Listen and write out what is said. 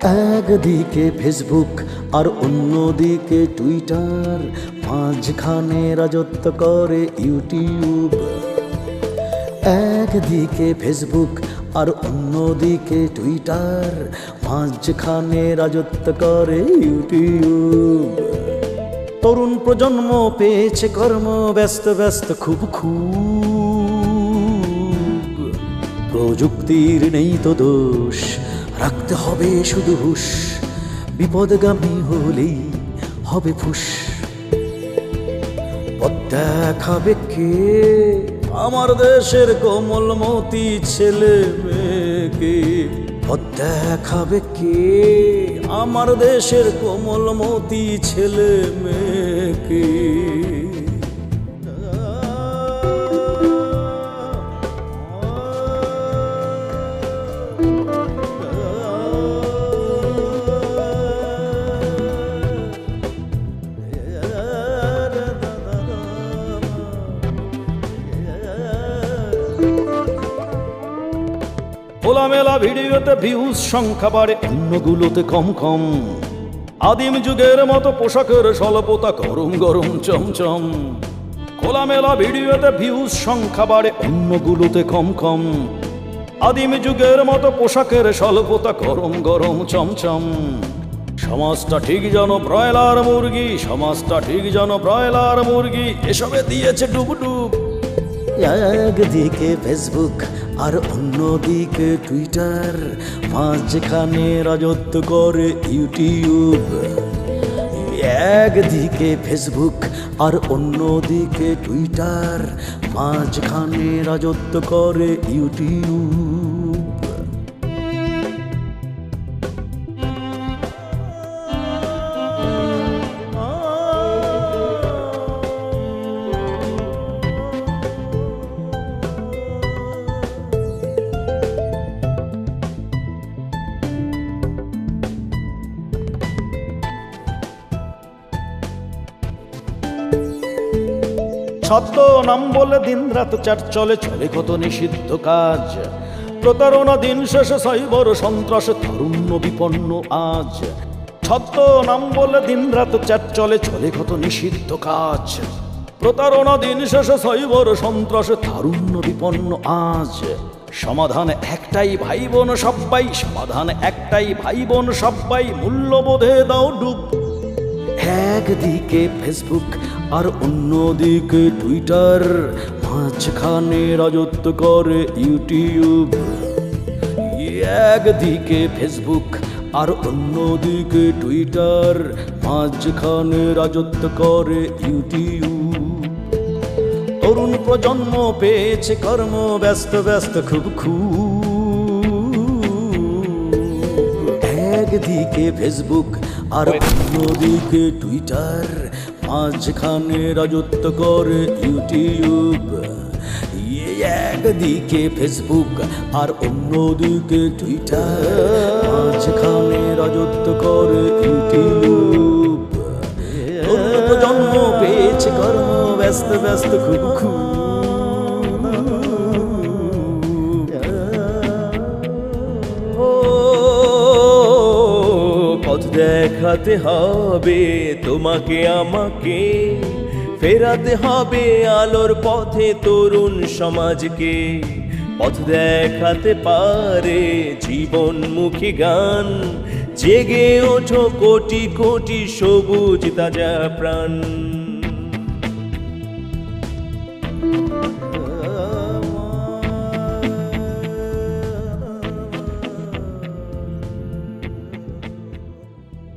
একদিকে ফেসবুক আর অন্যদিকে টুইটার, মাঝখানে রাজত্ব করে ইউটিউব। একদিকে ফেসবুক আর অন্যদিকে টুইটার, মাঝখানে রাজত্ব করে ইউটিউব। তরুণ প্রজন্ম পেয়েছে কর্ম, ব্যস্ত ব্যস্ত খুব খুব। প্রযুক্তির নেই তো দোষ, রাখতে হবে শুধু হুঁশ, বিপদগামী হলেই হবে ফুস। পথ দেখাবে কে আমার দেশের কোমলমতি ছেলে মেয়েকে? পথ দেখাবে কে আমার দেশের কোমলমতি ছেলে মেয়েকে? খোলামেলা ভিডিওতে ভিউজ সংখ্যা বাড়ে, অন্যগুলোতে কম কম। আদিম যুগের মতো পোশাকের স্বল্পতা, গরম গরম চমচম। খোলামেলা ভিডিওতে ভিউজ সংখ্যা বাড়ে, অন্যগুলোতে কম কম। আদিম যুগের মতো পোশাকের স্বল্পতা, গরম গরম চমচম। সমাজটা ঠিক যেন ব্রয়লার মুরগি, সমাজটা ঠিক যেন ব্রয়লার মুরগি, এসবে দিয়েছে ডুব ডুব। একদিকে ফেসবুক আর অন্যদিকে টুইটার, মাঝখানে রাজত্ব করে ইউটিউব। একদিকে ফেসবুক আর অন্যদিকে টুইটার, মাঝখানে রাজত্ব করে ইউটিউব। ছদ্ম নাম বলে দিন রাত চার চলে, চলে কত নিষিদ্ধ কাজ। প্রতারণা দিন শেষে সাইবার সন্ত্রাসে তারুণ্য বিপন্ন আজ। ছদ্ম নাম বলে দিন রাত চার চলে, চলে কত নিষিদ্ধ কাজ। প্রতারণা দিন শেষে সাইবার সন্ত্রাসে তারুণ্য বিপন্ন আজ। সমাধান একটাই ভাই বোন সব্বাই, সমাধান একটাই ভাই বোন সব্বাই, মূল্যবোধে দাও ডুব। একদিকে ফেসবুক আর অন্যদিকে টুইটার, মাঝখানে রাজত্ব করে ইউটিউব। একদিকে ফেসবুক আর অন্যদিকে টুইটার, মাঝখানে রাজত্ব করে ইউটিউব। তরুণ প্রজন্ম পেয়েছে কর্ম, ব্যস্ত ব্যস্ত খুব খুব। একদিকে ফেসবুক আর অন্যদিকে টুইটার, মাঝখানে রাজত্ব করে ইউটিউব। একদিকে ফেসবুক আর অন্যদিকে টুইটার, মাঝখানে রাজত্ব করে ইউটিউব। তরুণ প্রজন্ম পেয়েছে কর্ম, ব্যস্ত ব্যস্ত খুব খুব। পথ দেখাতে হবে তোমাকে আমাকে, ফেরাতে হবে আলোর পথে তরুণ সমাজকে। পথ দেখাতে পারে জীবনমুখী গান, জেগে ওঠো কোটি কোটি সবুজ তাজা প্রাণ।